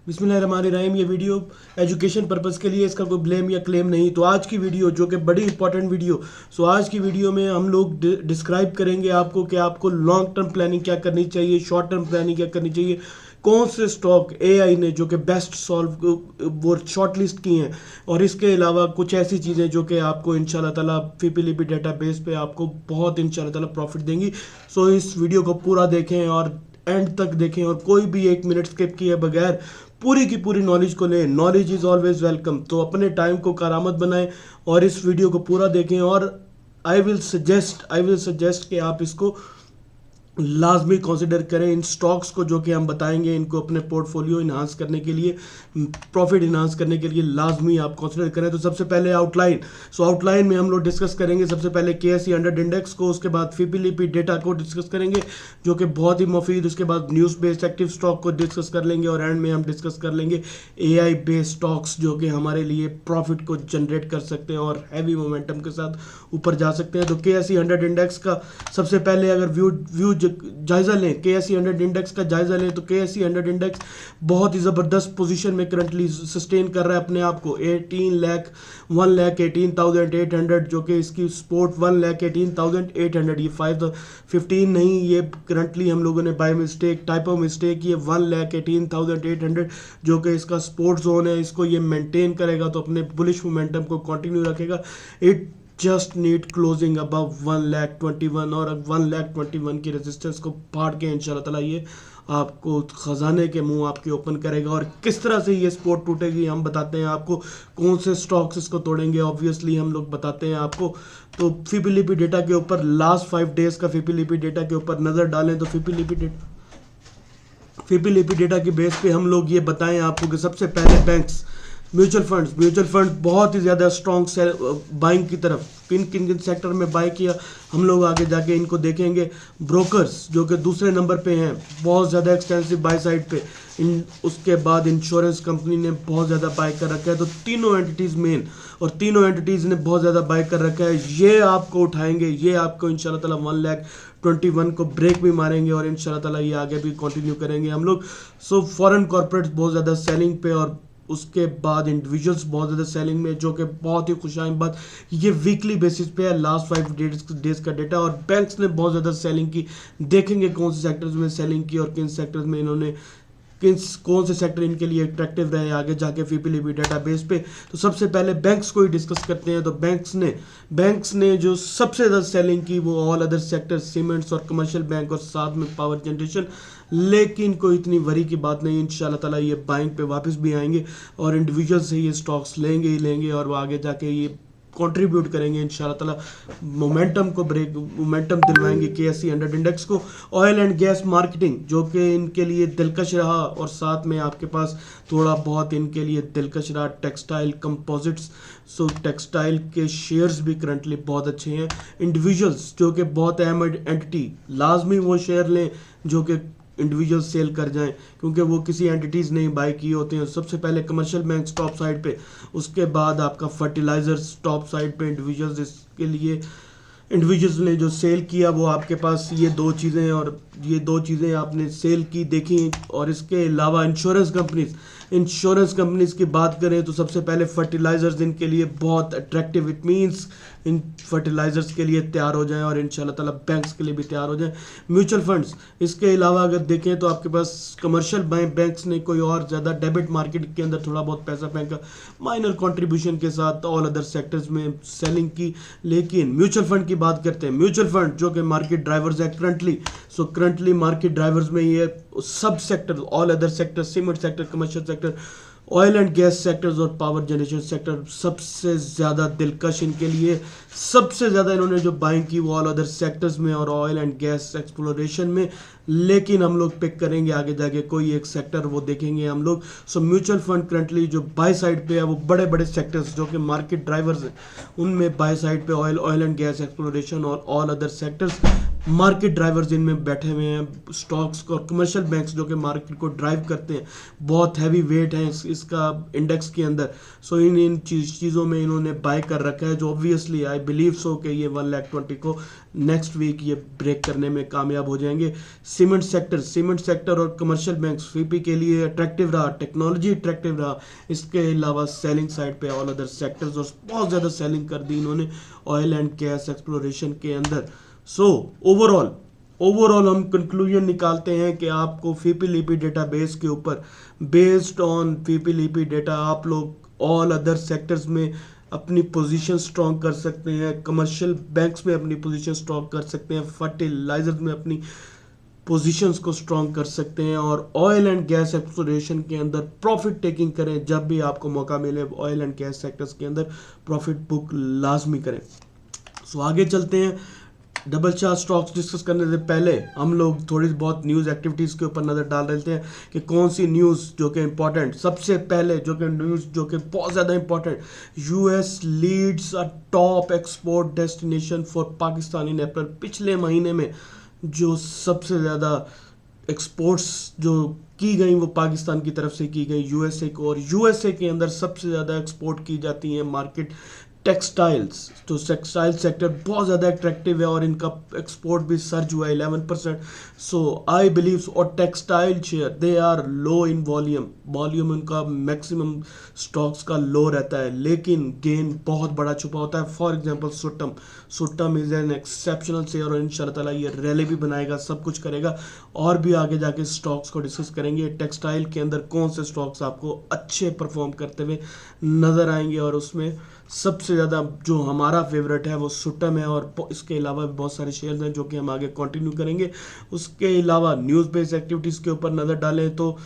बिस्मिल्लाहिर्रहमानिर्रहीम। ये video education purpose के लिए, इसका कोई ब्लेम या क्लेम नहीं। तो आज की वीडियो जो कि बड़ी इंपॉर्टेंट वीडियो, सो आज की वीडियो में हम लोग डिस्क्राइब करेंगे आपको कि आपको लॉन्ग टर्म प्लानिंग क्या करनी चाहिए, शॉर्ट टर्म प्लानिंग क्या करनी चाहिए, कौन से स्टॉक एआई ने जो कि बेस्ट सॉल्व वो शॉर्ट लिस्ट की हैं, और इसके अलावा कुछ ऐसी चीज़ें जो कि आपको इंशाल्लाह ताला फीपीलीपी डेटाबेस पे आपको बहुत इंशाल्लाह ताला प्रॉफिट देंगी। सो इस वीडियो को पूरा देखें और एंड तक देखें और कोई भी एक मिनट स्किप किए बगैर पूरी की पूरी नॉलेज को लें। Knowledge is always welcome. तो अपने टाइम को करामत बनाएं और इस वीडियो को पूरा देखें। और आई विल सजेस्ट कि आप इसको लाजमी कंसिडर करें। इन स्टॉक्स को जो कि हम बताएंगे, इनको अपने पोर्टफोलियो इन्हांस करने के लिए, प्रॉफिट इन्हांस करने के लिए लाजमी आप कंसिडर करें। तो सबसे पहले आउटलाइन। सो आउटलाइन में हम लोग डिस्कस करेंगे सबसे पहले केएसई 100 इंडेक्स को, उसके बाद फीपीलीपी डेटा को डिस्कस करेंगे जो कि बहुत ही मुफीद, उसके बाद न्यूज़ बेस्ड एक्टिव स्टॉक को डिस्कस कर लेंगे और एंड में हम डिस्कस कर लेंगे एआई बेस्ड स्टॉक्स जो कि हमारे लिए प्रॉफिट को जनरेट कर सकते हैं और हैवी मोमेंटम के साथ ऊपर जा सकते हैं। तो केएसई 100 इंडेक्स का सबसे पहले अगर व्यू जायजा लें, केएसई 100 इंडेक्स का जायजा लें, तो केएसई 100 इंडेक्स बहुत ही ज़बरदस्त पोजीशन में करंटली सस्टेन कर रहा है अपने आप को। 1,18,800 जो कि इसकी सपोर्ट 1,18,800, ये 515 नहीं, ये करंटली हम लोगों ने बाय मिस्टेक टाइपो मिस्टेक ये 1,18,800 जो कि इसका सपोर्ट जोन है, इसको ये मेंटेन करेगा तो अपने बुलिश मोमेंटम को कंटिन्यू रखेगा। It just need closing above 1,21,000 और 1,21,000 की रेजिस्टेंस को फाड़ के इंशाल्लाह ताला ये आपको खजाने के मुंह आपके ओपन करेगा। और किस तरह से ये सपोर्ट टूटेगी हम बताते हैं आपको, कौन से स्टॉक्स इसको तोड़ेंगे ऑब्वियसली हम लोग बताते हैं आपको। तो फीपीलीपी डेटा के ऊपर लास्ट 5 डेज का फीपीलीपी डेटा के ऊपर नज़र डालें तो फीपीलीपी डेटा की बेस पे हम लोग ये बताएं आपको कि सबसे पहले बैंक्स, म्यूचुअल फंड बहुत ही ज़्यादा स्ट्रॉन्ग बाइंग की तरफ, किन किन सेक्टर में बाय किया हम लोग आगे जाके इनको देखेंगे। ब्रोकर्स जो कि दूसरे नंबर पे हैं, बहुत ज़्यादा एक्सटेंसिव बाय साइड पे। उसके बाद इंश्योरेंस कंपनी ने बहुत ज़्यादा बाय कर रखा है। तो तीनों एंटिटीज़ मेन और तीनों एंटिटीज़ ने बहुत ज़्यादा बाय कर रखा है। ये आपको उठाएंगे, ये आपको इंशाल्लाह ताला 1,21,000 को ब्रेक भी मारेंगे और इंशाल्लाह ताला ये आगे भी कंटिन्यू करेंगे हम लोग। सो फॉरेन कॉर्पोरेट्स बहुत ज़्यादा सेलिंग पे और उसके बाद इंडिविजुअल्स बहुत ज़्यादा सेलिंग में, जो कि बहुत ही खुशाइन बात। ये वीकली बेसिस पे है, लास्ट 5 डेज का डेटा। और बैंक्स ने बहुत ज़्यादा सेलिंग की। देखेंगे कौन से सेक्टर्स में सेलिंग की और किन सेक्टर्स में इन्होंने कौन से सेक्टर इनके लिए अट्रैक्टिव रहे आगे जाके फीपीलीपी डेटाबेस पे। तो सबसे पहले बैंक्स को ही डिस्कस करते हैं। तो बैंक्स ने जो सबसे ज़्यादा सेलिंग की वो ऑल अदर सेक्टर, सीमेंट्स और कमर्शियल बैंक और साथ में पावर जनरेशन। लेकिन कोई इतनी वरी की बात नहीं, इंशाल्लाह ताला ये बाइंग पे वापस भी आएंगे और इंडिविजुअल से ये स्टॉक्स लेंगे ही लेंगे और वो आगे जाके ये कंट्रीब्यूट करेंगे इंशाल्लाह ताला, मोमेंटम दिलवाएंगे केएसई 100 इंडेक्स को। ऑयल एंड गैस मार्केटिंग जो कि इनके लिए दिलकश रहा और साथ में आपके पास थोड़ा बहुत इनके लिए दिलकश रहा टेक्सटाइल कंपोजिट्स। सो टेक्सटाइल के शेयर्स भी करंटली बहुत अच्छे हैं। इंडिविजुअल्स जो कि बहुत अहम एंटिटी, लाजमी वो शेयर लें जो कि इंडिविजुअल सेल कर जाएं क्योंकि वो किसी एंटिटीज़ नहीं बाय किए होते हैं। सबसे पहले कमर्शियल बैंक टॉप साइड पे, उसके बाद आपका फर्टिलाइजर्स टॉप साइड पे इंडिविजुअल्स। इसके लिए इंडिविजुअल्स ने जो सेल किया वो आपके पास ये 2 चीज़ें और ये 2 चीज़ें आपने सेल की देखी। और इसके अलावा इंश्योरेंस कंपनीज की बात करें तो सबसे पहले फर्टिलाइजर्स इनके लिए बहुत अट्रैक्टिव, इट मींस इन फर्टिलाइजर्स के लिए तैयार हो जाएं और इंशाल्लाह ताला बैंक्स के लिए भी तैयार हो जाएं। म्यूचुअल फंड्स, इसके अलावा अगर देखें तो आपके पास कमर्शियल बैंक्स ने कोई और ज़्यादा डेबिट मार्केट के अंदर थोड़ा बहुत पैसा फेंका माइनर कंट्रीब्यूशन के साथ ऑल अदर सेक्टर्स में सेलिंग की। लेकिन म्यूचुअल फंड की बात करते हैं, म्यूचुअल फंड जो कि मार्केट ड्राइवर्स है करंटली मार्केट ड्राइवर्स में ये सब sector, all other sector, cement sector, commercial sector, oil and gas sectors और पावर जनरेशन सेक्टर सबसे ज़्यादा दिलकश इनके लिए। सबसे ज़्यादा इन्होंने जो बाइंग की वो ऑल अदर सेक्टर्स में और ऑयल एंड गैस एक्सप्लोरेशन में। लेकिन हम लोग पिक करेंगे आगे जाके कोई एक सेक्टर, वो देखेंगे हम लोग। सो म्यूचुअल फंड करंटली जो बाय साइड पे है वो बड़े बड़े सेक्टर्स जो कि मार्केट ड्राइवर्स हैं उनमें बाय साइड पे ऑयल एंड गैस एक्सप्लोरेशन और all other sectors market drivers इनमें बैठे हुए हैं, स्टॉक्स और कमर्शियल बैंक्स जो कि मार्केट को ड्राइव करते हैं, बहुत हैवी वेट है इसका इंडेक्स के अंदर। सो इन चीज़ों में इन्होंने बाय कर रखा है, जो ऑब्वियसली आई बिलीव सो कि ये 1,20,000 को नेक्स्ट वीक ये ब्रेक करने में कामयाब हो जाएंगे। सीमेंट सेक्टर और कमर्शियल बैंक्स वीपी के लिए अट्रैक्टिव रहा, टेक्नोलॉजी अट्रैक्टिव रहा। इसके अलावा सेलिंग साइड पे ऑल अदर सेक्टर्स और बहुत ज़्यादा सेलिंग कर दी इन्होंने ऑयल एंड गैस एक्सप्लोरेशन के अंदर। सो ओवरऑल हम कंक्लूजन निकालते हैं कि आपको फीपीलीपी डेटाबेस के ऊपर, बेस्ड ऑन फीपीलीपी डेटा, आप लोग ऑल अदर सेक्टर्स में अपनी पोजीशन स्ट्रॉन्ग कर सकते हैं, कमर्शियल बैंक्स में अपनी पोजीशन स्ट्रॉन्ग कर सकते हैं, फर्टिलाइजर्स में अपनी पोजीशंस को स्ट्रॉन्ग कर सकते हैं, और ऑयल एंड गैस एक्सप्लोरेशन के अंदर प्रॉफिट टेकिंग करें। जब भी आपको मौका मिले ऑयल एंड गैस सेक्टर्स के अंदर प्रॉफिट बुक लाजमी करें। सो आगे चलते हैं। डबल चार्ट स्टॉक्स डिस्कस करने से पहले हम लोग थोड़ी बहुत न्यूज़ एक्टिविटीज़ के ऊपर नज़र डाल देते हैं कि कौन सी न्यूज़ जो कि इम्पोर्टेंट। सबसे पहले जो कि न्यूज़ जो कि बहुत ज़्यादा important, US leads a top export destination for Pakistan in April. पिछले महीने में जो सबसे ज़्यादा एक्सपोर्ट्स जो की गई वो पाकिस्तान की तरफ से की गई यूएसए को, और यूएसए के अंदर सबसे ज़्यादा एक्सपोर्ट की जाती है मार्केट टेक्सटाइल्स। तो टेक्सटाइल सेक्टर बहुत ज़्यादा अट्रैक्टिव है और इनका एक्सपोर्ट भी सर्ज हुआ है 11%। सो आई बिलीव, और textile share they are low in volume उनका मैक्सिमम स्टॉक्स का लो रहता है, लेकिन गेन बहुत बड़ा छुपा होता है। फॉर एग्जांपल सुट्टम इज एन एक्सेप्शनल शेयर, और इंशाल्लाह ताला ये रैली भी बनाएगा, सब कुछ करेगा, और भी आगे जाके स्टॉक्स को डिस्कस करेंगे। टेक्सटाइल के अंदर कौन से स्टॉक्स आपको अच्छे परफॉर्म करते हुए नज़र आएंगे, और उसमें सबसे ज़्यादा जो हमारा फेवरेट है वो सुट्टम है, और इसके अलावा भी बहुत सारे शेयर्स हैं जो कि हम आगे कंटिन्यू करेंगे। उसके अलावा न्यूज़ बेस्ड एक्टिविटीज़ के ऊपर नज़र डालें तो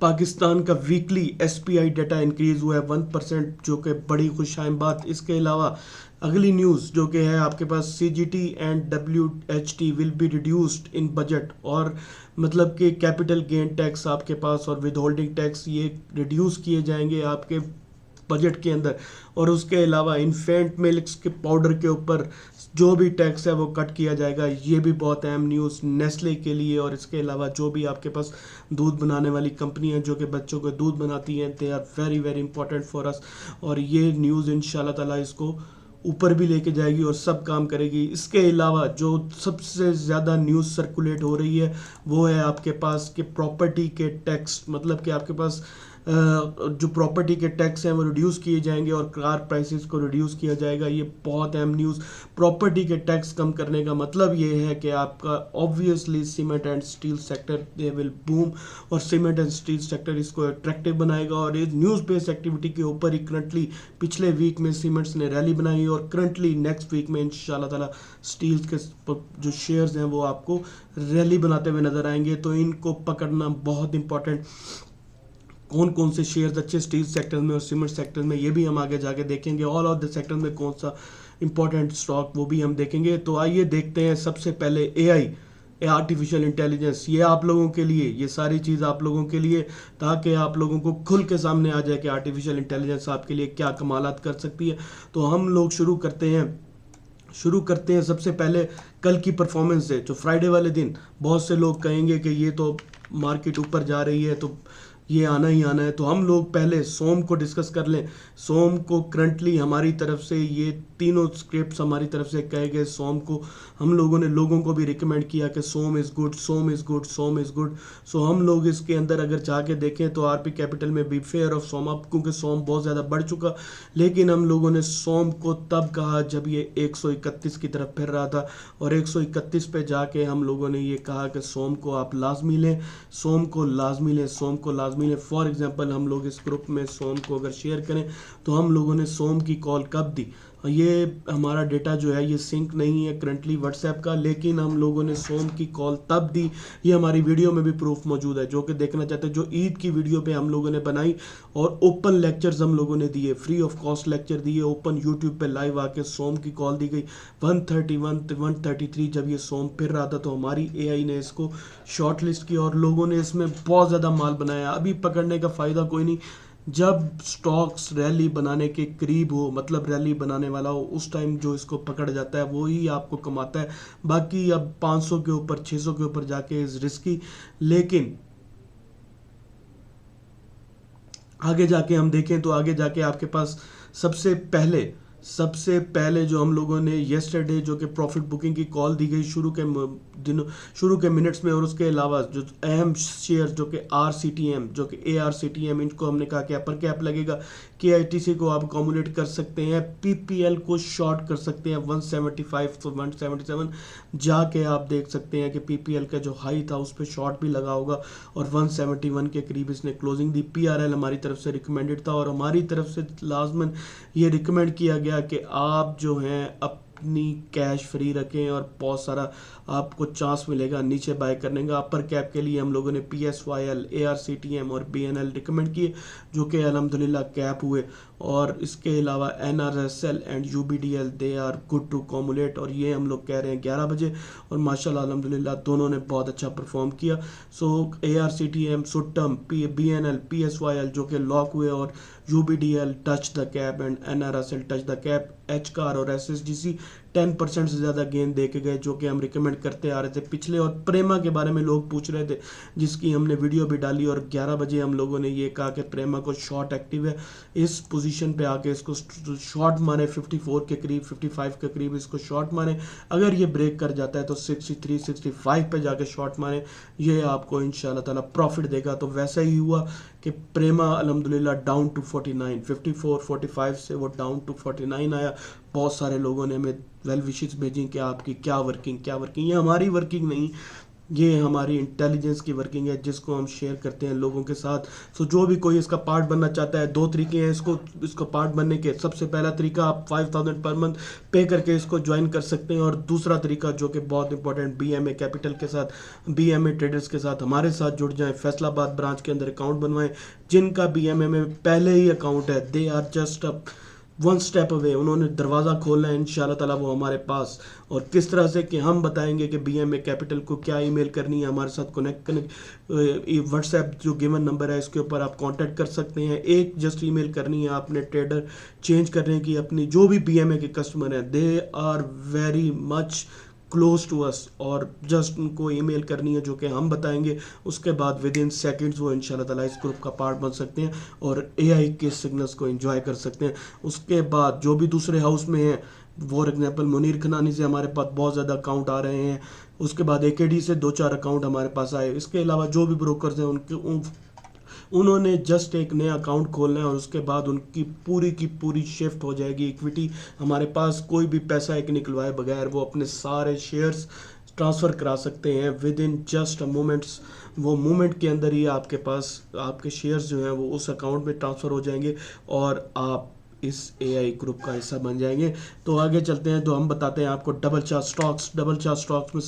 पाकिस्तान का वीकली एसपीआई डाटा इंक्रीज हुआ है 1%, जो कि बड़ी खुशाइन बात। इसके अलावा अगली न्यूज़ जो कि है आपके पास, CGT and WHT will be reduced in budget, और मतलब कि कैपिटल गेन टैक्स आपके पास और विद होल्डिंग टैक्स ये रिड्यूस किए जाएंगे आपके बजट के अंदर। और उसके अलावा इन्फेंट मिल्क के पाउडर के ऊपर जो भी टैक्स है वो कट किया जाएगा। ये भी बहुत अहम न्यूज़ नेस्ले के लिए। और इसके अलावा जो भी आपके पास दूध बनाने वाली कंपनियां जो कि बच्चों को दूध बनाती हैं, they are very very important for us, और ये न्यूज़ इंशाल्लाह ताला इसको ऊपर भी लेके जाएगी और सब काम करेगी। इसके अलावा जो सबसे ज़्यादा न्यूज़ सर्कुलेट हो रही है वो है आपके पास कि प्रॉपर्टी के टैक्स, मतलब कि आपके पास जो प्रॉपर्टी के टैक्स हैं वो रिड्यूस किए जाएंगे और कार प्राइसेस को रिड्यूस किया जाएगा। ये बहुत अहम न्यूज़। प्रॉपर्टी के टैक्स कम करने का मतलब ये है कि आपका obviously cement and steel sector they will boom, और सीमेंट एंड स्टील सेक्टर इसको अट्रैक्टिव बनाएगा। और इस न्यूज़ बेस्ड एक्टिविटी के ऊपर ही करंटली पिछले वीक में सीमेंट्स ने रैली बनाई, और करंटली नेक्स्ट वीक में इंशाल्लाह ताला स्टील के जो शेयर्स हैं वो आपको रैली बनाते हुए नजर आएंगे। तो इनको पकड़ना बहुत इंपॉर्टेंट। कौन कौन से शेयर्स अच्छे स्टील सेक्टर में और सीमेंट सेक्टर में, ये भी हम आगे जाके देखेंगे। ऑल ऑफ द सेक्टर में कौन सा इंपॉर्टेंट स्टॉक वो भी हम देखेंगे। तो आइए देखते हैं सबसे पहले एआई, आर्टिफिशियल इंटेलिजेंस। ये आप लोगों के लिए, ये सारी चीज़ आप लोगों के लिए, ताकि आप लोगों को खुल के सामने आ जाए कि आर्टिफिशियल इंटेलिजेंस आपके लिए क्या कमालात कर सकती है। तो हम लोग शुरू करते हैं सबसे पहले कल की परफॉर्मेंस से। जो फ्राइडे वाले दिन बहुत से लोग कहेंगे कि ये तो मार्केट ऊपर जा रही है तो ये आना ही आना है, तो हम लोग पहले सोम को डिस्कस कर लें। सोम को करंटली हमारी तरफ से ये तीनों स्क्रिप्ट्स हमारी तरफ से कहे गए। सोम को हम लोगों ने लोगों को भी रिकमेंड किया कि सोम इज़ गुड, सोम इज़ गुड, सोम इज़ गुड। सो हम लोग इसके अंदर अगर जाके देखें तो आरपी कैपिटल में बी फेयर ऑफ सोम अप, क्योंकि सोम बहुत ज़्यादा बढ़ चुका, लेकिन हम लोगों ने सोम को तब कहा जब ये 131 की तरफ फिर रहा था, और 131 पे जाके हम लोगों ने ये कहा कि सोम को आप लाजमी लें, सोम को लाजमी लें, सोम को लाजमी लें। फॉर एग्जांपल हम लोग इस ग्रुप में सोम को अगर शेयर करें तो हम लोगों ने सोम की कॉल कब दी, ये हमारा डेटा जो है ये सिंक नहीं है करंटली व्हाट्सएप का, लेकिन हम लोगों ने सोम की कॉल तब दी। ये हमारी वीडियो में भी प्रूफ मौजूद है, जो कि देखना चाहते हैं, जो ईद की वीडियो पे हम लोगों ने बनाई, और ओपन लेक्चर्स हम लोगों ने दिए, फ्री ऑफ कॉस्ट लेक्चर दिए ओपन यूट्यूब पे लाइव आके सोम की कॉल दी गई 131 133। जब ये सोम फिर रहा था तो हमारी एआई ने इसको शॉर्ट लिस्ट किया और लोगों ने इसमें बहुत ज़्यादा माल बनाया। अभी पकड़ने का फ़ायदा कोई नहीं, जब स्टॉक्स रैली बनाने के करीब हो, मतलब रैली बनाने वाला हो, उस टाइम जो इसको पकड़ जाता है वो ही आपको कमाता है। बाकी अब 500 के ऊपर 600 के ऊपर जाके इज रिस्की। लेकिन आगे जाके हम देखें तो आगे जाके आपके पास सबसे पहले सबसे पहले जो हम लोगों ने येस्टरडे जो कि प्रॉफिट बुकिंग की कॉल दी गई दिनों शुरू के मिनट्स में, और उसके अलावा जो अहम शेयर जो कि RCTM जो कि ARCTM, इनको हमने कहा कि अपर कैप लगेगा। KITC को आप अकोमोडेट कर सकते हैं, PPL को शॉर्ट कर सकते हैं 175 to 177 जाके आप देख सकते हैं कि PPL का जो हाई था उस पर शॉर्ट भी लगा होगा और 171 के करीब इसने क्लोजिंग दी। PRL हमारी तरफ से रिकमेंडेड था और हमारी तरफ से लाजमन ये रिकमेंड किया गया कि आप जो हैं अपनी कैश फ्री रखें और बहुत सारा आपको चांस मिलेगा नीचे बाय करने का। अपर कैप के लिए हम लोगों ने PSYL, ARCTM और BNL रिकमेंड किए जो कि अल्हम्दुलिल्लाह कैप हुए। और इसके अलावा NRSL and UBDL they are good to accumulate, और ये हम लोग कह रहे हैं 11 बजे, और माशाल्लाह अल्हम्दुलिल्लाह दोनों ने बहुत अच्छा परफॉर्म किया। सो ARCTM, सुट्टम, BNL, PSYL जो कि लॉक हुए, और UBDL touch the cap and NRSL touch the cap. HCAR और SSGC 10% से ज़्यादा गेन दे के गए जो कि हम रिकमेंड करते आ रहे थे पिछले। और प्रेमा के बारे में लोग पूछ रहे थे जिसकी हमने वीडियो भी डाली, और 11 बजे हम लोगों ने ये कहा कि प्रेमा को शॉर्ट एक्टिव है, इस पोजीशन पे आके इसको शॉर्ट मारे 54 के करीब, 55 के करीब इसको शॉर्ट मारे। अगर ये ब्रेक कर जाता है तो 63 65 पे जाके शॉर्ट मारे, ये आपको इंशाल्लाह ताला प्रॉफिट देगा। तो वैसा ही हुआ कि प्रेमा अल्हम्दुलिल्लाह डाउन टू 49, 54 45 से वो डाउन टू 49 आया। बहुत सारे लोगों ने हमें वेल विशेस भेजी कि आपकी क्या वर्किंग। ये हमारी वर्किंग नहीं, ये हमारी इंटेलिजेंस की वर्किंग है जिसको हम शेयर करते हैं लोगों के साथ। सो जो भी कोई इसका पार्ट बनना चाहता है, दो तरीके हैं इसको पार्ट बनने के। सबसे पहला तरीका, आप 5000 पर मंथ पे करके इसको ज्वाइन कर सकते हैं, और दूसरा तरीका जो कि बहुत इंपॉर्टेंट, BMA कैपिटल के साथ, BMA ट्रेडर्स के साथ हमारे साथ जुड़ जाएं, फैसलाबाद ब्रांच के अंदर अकाउंट बनवाएं। जिनका BMA में पहले ही अकाउंट है, they are just a one step away, उन्होंने दरवाज़ा खोलना है इंशाल्लाह ताला वो हमारे पास। और किस तरह से कि हम बताएंगे कि BMA कैपिटल को क्या ईमेल करनी है, हमारे साथ कनेक्ट व्हाट्सएप जो गिवन नंबर है इसके ऊपर आप कांटेक्ट कर सकते हैं। एक जस्ट ईमेल करनी है आपने, ट्रेडर चेंज करने की अपनी। जो भी BMA के कस्टमर हैं, they are very much close to us, और जस्ट उनको ईमेल करनी है जो कि हम बताएंगे। उसके बाद विद इन सेकेंड्स वो इंशाल्लाह ताला इस ग्रुप का पार्ट बन सकते हैं और AI के सिग्नल्स को एंजॉय कर सकते हैं। उसके बाद जो भी दूसरे हाउस में हैं, फॉर एग्जांपल मुनीर खनानी से हमारे पास बहुत ज़्यादा अकाउंट आ रहे हैं। उसके बाद AKD से 2-4 अकाउंट हमारे पास आए। इसके अलावा जो भी ब्रोकर्स हैं उन्होंने जस्ट एक नया अकाउंट खोलना है, और उसके बाद उनकी पूरी की पूरी शिफ्ट हो जाएगी इक्विटी। हमारे पास कोई भी पैसा एक निकलवाए बगैर वो अपने सारे शेयर्स ट्रांसफ़र करा सकते हैं with in just a moments. वो मोमेंट के अंदर ही आपके पास आपके शेयर्स जो हैं वो उस अकाउंट में ट्रांसफ़र हो जाएंगे और आप इस AI ग्रुप का हिस्सा बन जाएंगे। तो आगे चलते हैं, तो हम बताते हैं आपको डबल चार्ट स्टॉक्स में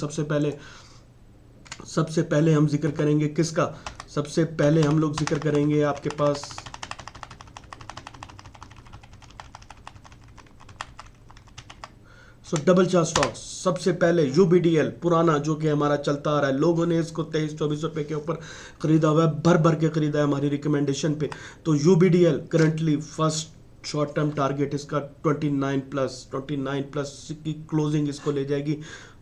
सबसे पहले हम जिक्र करेंगे किसका। सबसे पहले हम लोग जिक्र करेंगे आपके पास डबल चार्ट स्टॉक्स। सबसे पहले UBDL पुराना जो कि हमारा चलता आ रहा है, लोगों ने इसको 23-24 रुपए के ऊपर खरीदा हुआ है, भर भर के खरीदा है हमारी रिकमेंडेशन पे। तो UBDL currently first short term target इसका 29+ की क्लोजिंग इसको ले जाएगी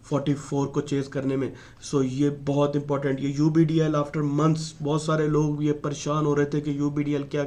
44 को चेज करने में। सो ये बहुत इंपॉर्टेंट, ये UBDL आफ्टर मंथ्स बहुत सारे लोग ये परेशान हो रहे थे कि UBDL क्या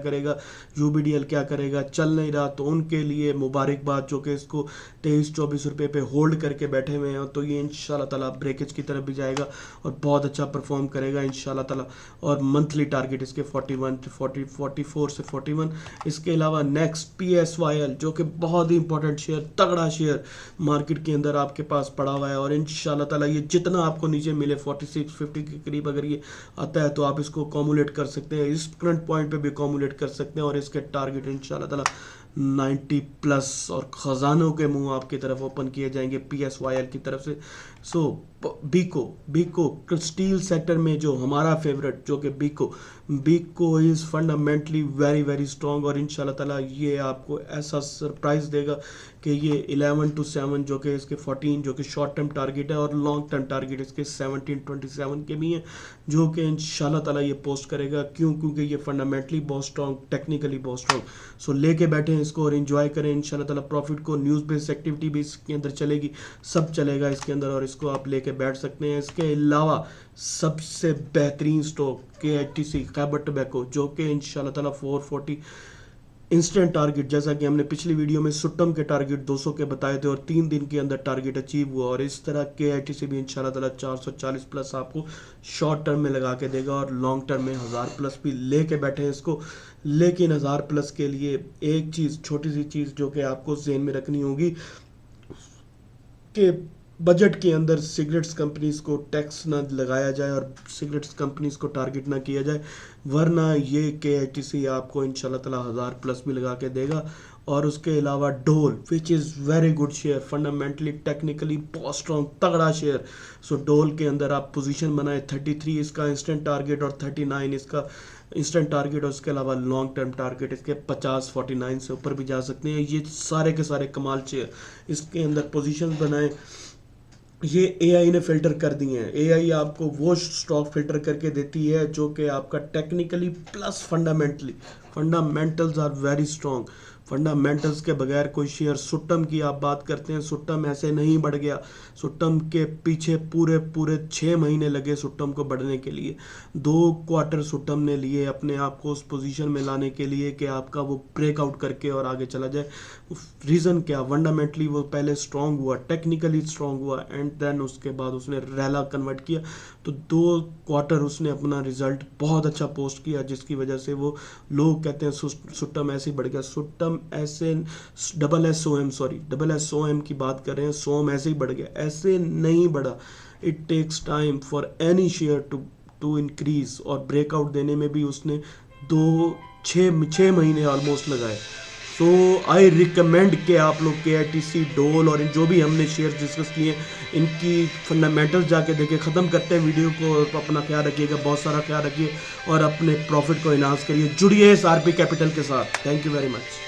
करेगा, चल नहीं रहा। तो उनके लिए मुबारकबाद जो कि इसको 23-24 रुपये पे होल्ड करके बैठे हुए हैं। तो ये इंशाल्लाह ताला ब्रेकेज की तरफ भी जाएगा और बहुत अच्छा परफॉर्म करेगा इंशाल्लाह ताला। और मंथली टारगेट इसके 44 से 41। इसके अलावा नेक्स्ट PSYL जो कि बहुत ही इंपॉर्टेंट शेयर, तगड़ा शेयर मार्केट के अंदर आपके पास पड़ा हुआ है, और इंशाल्लाह ताला ये जितना आपको नीचे मिले 46-50 के करीब अगर ये आता है तो आप इसको कॉमुलेट कर सकते हैं, इस करंट पॉइंट पे भी कॉमुलेट कर सकते हैं। और इसके टारगेट इंशाल्लाह ताला 90+ और ख़जानों के मुंह आपकी तरफ ओपन किए जाएंगे PSYL की तरफ से। सो बीको स्टील सेक्टर में जो हमारा फेवरेट जो कि बीको is fundamentally very very strong, और इंशाल्लाह ताला ये आपको ऐसा सरप्राइज़ देगा कि ये 11 to 7 जो कि इसके 14 जो कि शॉर्ट टर्म टारगेट है, और लॉन्ग टर्म टारगेट इसके 1727 के भी हैं, जो कि इंशाल्लाह ताला ये पोस्ट करेगा। क्योंकि ये फंडामेंटली बहुत स्ट्रॉन्ग, टेक्निकली बहुत स्ट्रॉन्ग। सो लेके बैठे हैं इसको और एंजॉय करें इंशाल्लाह ताला। प्रॉफिट को न्यूज़ बेस्ड एक्टिविटी भी इसके अंदर चलेगी, सब चलेगा इसके अंदर, और इसको आप लेके बैठ सकते हैं। इसके अलावा सबसे बेहतरीन स्टॉक KITC खैबर टोबैको, जो कि इंशाल्लाह ताला 440 इंस्टेंट टारगेट, जैसा कि हमने पिछली वीडियो में सुट्टम के टारगेट 200 के बताए थे और 3 दिन के अंदर टारगेट अचीव हुआ, और इस तरह KITC भी इंशाल्लाह ताला 440 प्लस आपको शॉर्ट टर्म में लगा के देगा, और लॉन्ग टर्म में 1000 प्लस भी लेके बैठे हैं इसको। लेकिन 1000 प्लस के लिए एक चीज़, छोटी सी चीज़ जो कि आपको ज़हन में रखनी होगी कि बजट के अंदर सिगरेट्स कंपनीज को टैक्स ना लगाया जाए और सिगरेट्स कंपनीज को टारगेट ना किया जाए, वरना ये KITC आपको इंशाल्लाह ताला 1000 प्लस भी लगा के देगा। और उसके अलावा डोल which is very good share, fundamentally technically बहुत स्ट्रॉन्ग तगड़ा शेयर। सो डोल के अंदर आप पोजीशन बनाए, 33 इसका इंस्टेंट टारगेट और 39 इसका इंस्टेंट टारगेट, और उसके अलावा लॉन्ग टर्म टारगेट इसके 50-49 से ऊपर भी जा सकते हैं। ये सारे के सारे कमाल शेयर, इसके अंदर पोजीशन बनाए। ये AI ने फिल्टर कर दिए हैं। AI आपको वो स्टॉक फिल्टर करके देती है जो कि आपका technically plus fundamentals are very strong. Fundamentals के बगैर कोई शेयर, सुट्टम की आप बात करते हैं, सुट्टम ऐसे नहीं बढ़ गया। सुट्टम के पीछे पूरे 6 महीने लगे सुट्टम को बढ़ने के लिए। 2 क्वार्टर सुट्टम ने लिए अपने आप को उस पोजीशन में लाने के लिए कि आपका वो ब्रेकआउट करके और आगे चला जाए। रीज़न क्या, फंडामेंटली वो पहले स्ट्रॉन्ग हुआ, टेक्निकली स्ट्रॉन्ग हुआ, एंड देन उसके बाद उसने रैला कन्वर्ट किया। तो 2 क्वार्टर उसने अपना रिजल्ट बहुत अच्छा पोस्ट किया, जिसकी वजह से वो लोग कहते हैं सुट्टम ऐसे ही बढ़ गया। सुट्टम ऐसे डबल SOM की बात कर रहे हैं, सोम ऐसे ही बढ़ गया, ऐसे नहीं बढ़ा। It takes time for any share to increase, और ब्रेकआउट देने में भी उसने 6 महीने ऑलमोस्ट लगाए। सो आई रिकमेंड कि आप लोग KITC, डोल और जो भी हमने शेयर डिस्कस किए इनकी फंडामेंटल्स जाके देखें। ख़त्म करते हैं वीडियो को, और अपना ख्याल रखिएगा, बहुत सारा ख्याल रखिए, और अपने प्रॉफिट को इन्हांस करिए। जुड़िए इस RP कैपिटल के साथ। Thank you very much.